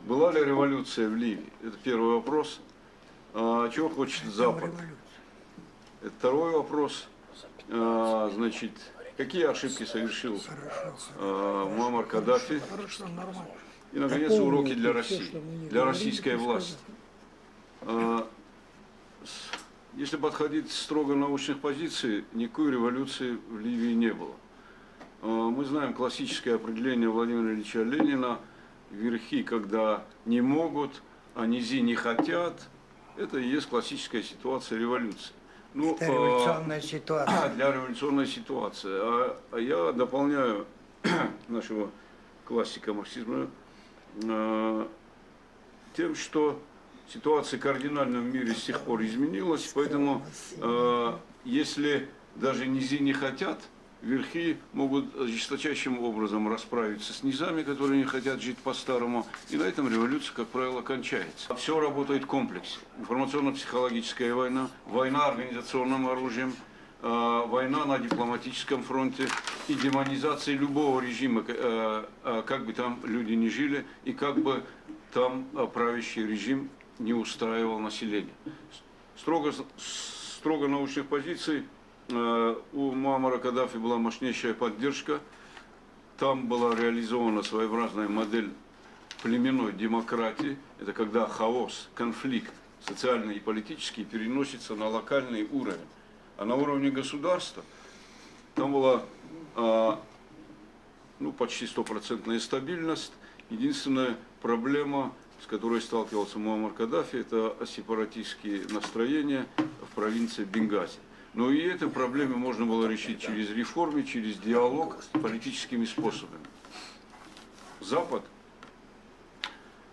Была ли революция в Ливии? Это первый вопрос. Чего хочет Запад? Это второй вопрос. Значит, какие ошибки совершил Муаммар Каддафи? И, наконец, уроки для России, для российской власти. Если подходить строго научных позиций, никакой революции в Ливии не было. Мы знаем классическое определение Владимира Ильича Ленина: верхи, когда не могут, а низы не хотят. Это и есть классическая ситуация революции. Ну, это революционная ситуация. Для революционной ситуации. А я дополняю нашего классика марксизма тем, что ситуация кардинально в мире с тех пор изменилась, поэтому если даже низы не хотят, верхи могут жесточайшим образом расправиться с низами, которые не хотят жить по-старому, и на этом революция, как правило, кончается. Все работает в комплексе. Информационно-психологическая война, война организационным оружием, война на дипломатическом фронте и демонизация любого режима, как бы там люди ни жили, и как бы там правящий режим не устраивал население. Строго научных позиций у Муаммара Каддафи была мощнейшая поддержка. Там была реализована своеобразная модель племенной демократии. Это когда хаос, конфликт социальный и политический переносится на локальный уровень. А на уровне государства там была почти стопроцентная стабильность. Единственная проблема, с которой сталкивался Муаммар Каддафи, это сепаратистские настроения в провинции Бенгази. Но и эту проблему можно было решить через реформы, через диалог, политическими способами. Запад,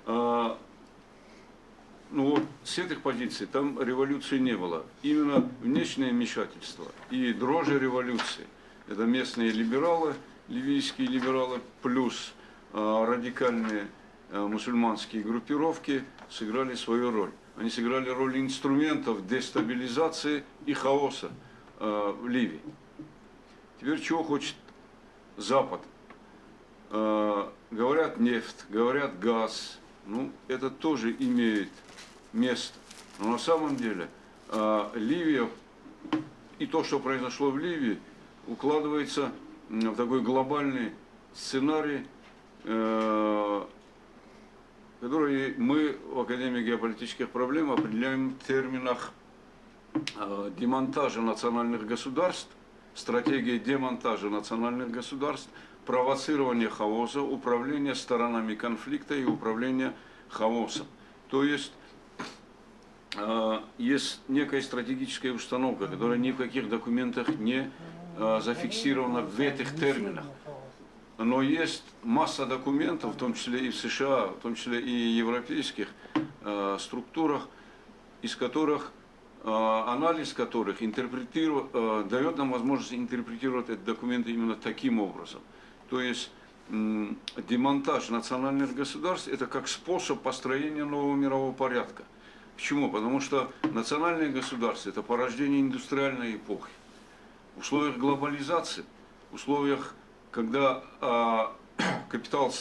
с этих позиций там революции не было. Именно внешнее вмешательство и дрожжи революции. Это местные либералы, ливийские либералы, плюс радикальные мусульманские группировки сыграли свою роль. Они сыграли роль инструментов дестабилизации и хаоса в Ливии. Теперь чего хочет Запад? Говорят нефть, говорят газ. Это тоже имеет место. Но на самом деле Ливия и то, что произошло в Ливии, укладывается в такой глобальный сценарий, который мы в Академии геополитических проблем определяем в терминах демонтажа национальных государств, стратегии демонтажа национальных государств, провоцирования хаоса, управления сторонами конфликта и управления хаосом. То есть есть некая стратегическая установка, которая ни в каких документах не зафиксирована в этих терминах. Но есть масса документов, в том числе и в США, в том числе и европейских структурах, из которых, анализ которых дает нам возможность интерпретировать эти документы именно таким образом. То есть демонтаж национальных государств – это как способ построения нового мирового порядка. Почему? Потому что национальные государства – это порождение индустриальной эпохи. В условиях глобализации, в условиях, когда капитал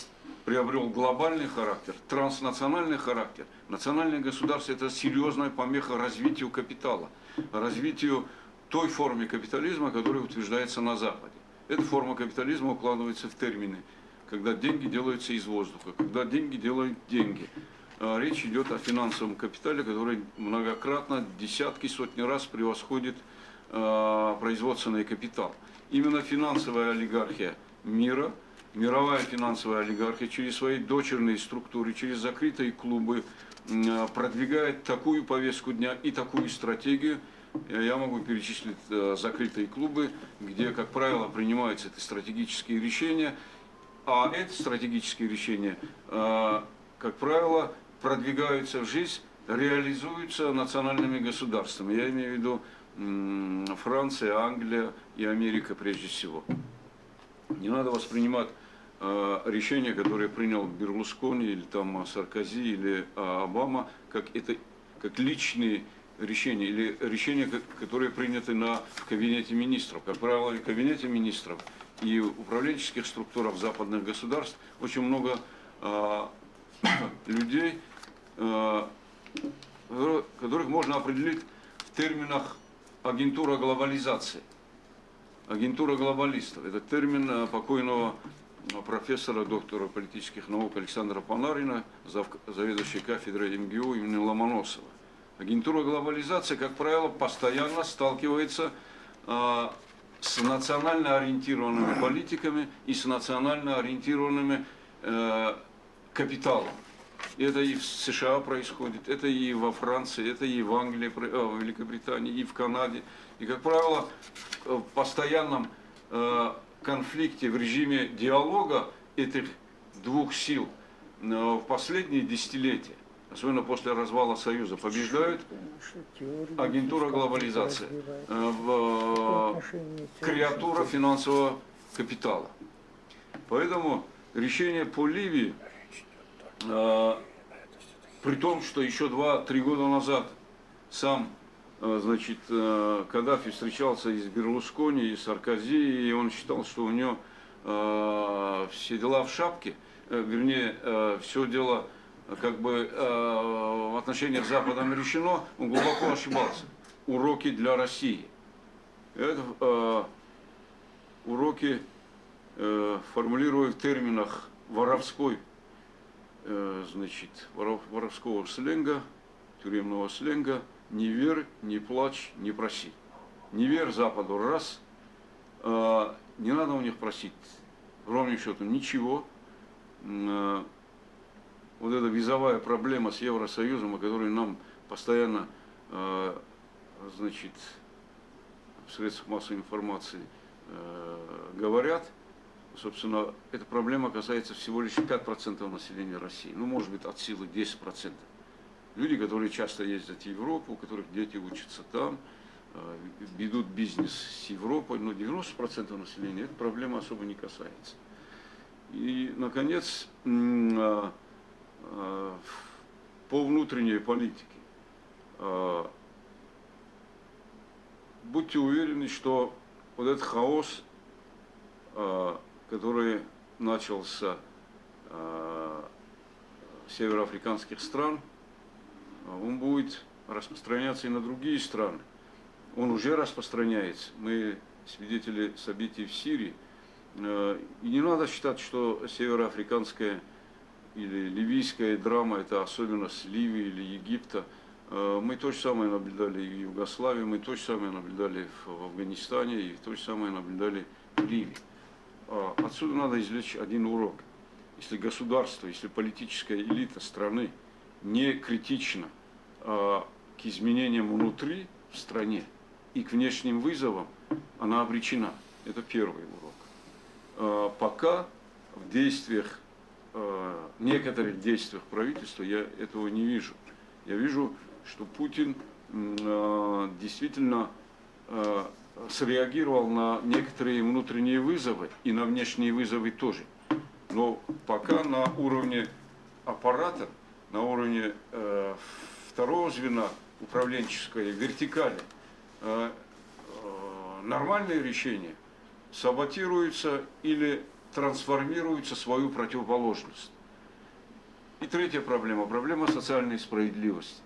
приобрел глобальный характер, транснациональный характер, национальное государство – это серьезная помеха развитию капитала, развитию той формы капитализма, которая утверждается на Западе. Эта форма капитализма укладывается в термины, когда деньги делаются из воздуха, когда деньги делают деньги. Речь идет о финансовом капитале, который многократно, десятки, сотни раз превосходит производственный капитал. Именно финансовая олигархия мира, мировая финансовая олигархия через свои дочерние структуры, через закрытые клубы продвигает такую повестку дня и такую стратегию. Я могу перечислить закрытые клубы, где, как правило, принимаются эти стратегические решения, а эти стратегические решения, как правило, продвигаются в жизнь, реализуются национальными государствами. Я имею в виду Франция, Англия и Америка прежде всего. Не надо воспринимать решения, которые принял Берлускони или там Саркози или Обама, как личные решения или решения, которые приняты в кабинете министров. Как правило, в кабинете министров и управленческих структурах западных государств очень много людей, которых можно определить в терминах агентура глобализации. Агентура глобалистов. Это термин покойного профессора, доктора политических наук Александра Панарина, заведующей кафедрой МГУ имени Ломоносова. Агентура глобализации, как правило, постоянно сталкивается с национально ориентированными политиками и с национально ориентированными капиталом. Это и в США происходит, это и во Франции, это и в Англии, в Великобритании, и в Канаде. И, как правило, в постоянном конфликте, в режиме диалога этих двух сил в последние десятилетия, особенно после развала Союза, побеждают агентура глобализации, креатура финансового капитала. Поэтому решение по Ливии, при том, что еще 2-3 года назад сам, значит, Каддафи встречался и с Берлускони, и с Саркози, и он считал, что у него все дела в шапке, вернее, все дело как бы в отношениях с Западом решено, он глубоко ошибался. Уроки для России. Это уроки, формулируя в терминах значит, воровского сленга, тюремного сленга: не верь, не плачь, не проси. Не верь Западу, раз, не надо у них просить, ровным счетом, ничего. Вот эта визовая проблема с Евросоюзом, о которой нам постоянно, значит, в средствах массовой информации говорят, собственно, эта проблема касается всего лишь 5% населения России, ну, может быть, от силы 10%. Люди, которые часто ездят в Европу, у которых дети учатся там, ведут бизнес с Европой, но 90% населения эта проблема особо не касается. И, наконец, по внутренней политике. Будьте уверены, что вот этот хаос, который начался с североафриканских стран, он будет распространяться и на другие страны. Он уже распространяется. Мы свидетели событий в Сирии. И не надо считать, что североафриканская или ливийская драма — это особенность Ливии или Египта. Мы то же самое наблюдали и в Югославии, мы то же самое наблюдали в Афганистане и то же самое наблюдали в Ливии. Отсюда надо извлечь один урок. Если государство, если политическая элита страны не критична к изменениям внутри в стране и к внешним вызовам, она обречена. Это первый урок. Пока в действиях, некоторых действиях правительства я этого не вижу. Я вижу, что Путин действительно среагировал на некоторые внутренние вызовы и на внешние вызовы тоже. Но пока на уровне аппарата, на уровне второго звена управленческой вертикали нормальные решения саботируются или трансформируются в свою противоположность. И третья проблема – проблема социальной справедливости.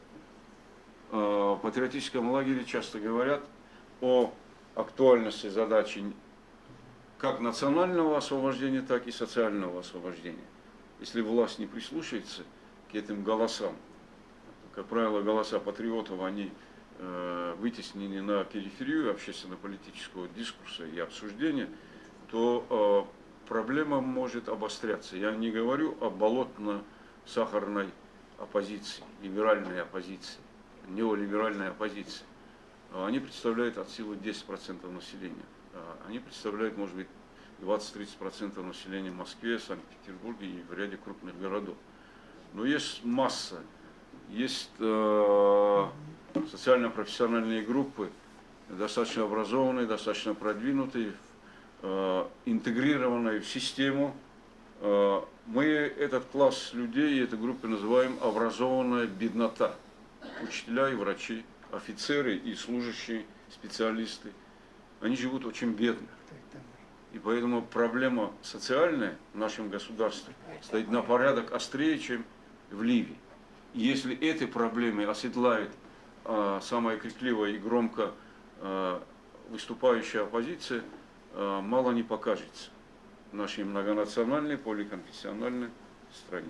В патриотическом лагере часто говорят о актуальности задачи как национального освобождения, так и социального освобождения. Если власть не прислушается к этим голосам, как правило, голоса патриотов, они вытеснены на периферию общественно-политического дискурса и обсуждения, то проблема может обостряться. Я не говорю о болотно-сахарной оппозиции, либеральной оппозиции, неолиберальной оппозиции. Они представляют от силы 10% населения. Они представляют, может быть, 20-30% населения в Москве, Санкт-Петербурге и в ряде крупных городов. Но есть масса, есть социально-профессиональные группы, достаточно образованные, достаточно продвинутые, интегрированные в систему. Мы этот класс людей, эту группу называем образованная беднота. Учителя и врачи, офицеры и служащие, специалисты, они живут очень бедно. И поэтому проблема социальная в нашем государстве стоит на порядок острее, чем в Ливии. И если эти проблемы оседлает самая крикливая и громко выступающая оппозиция, мало не покажется в нашей многонациональной, поликонфессиональной стране.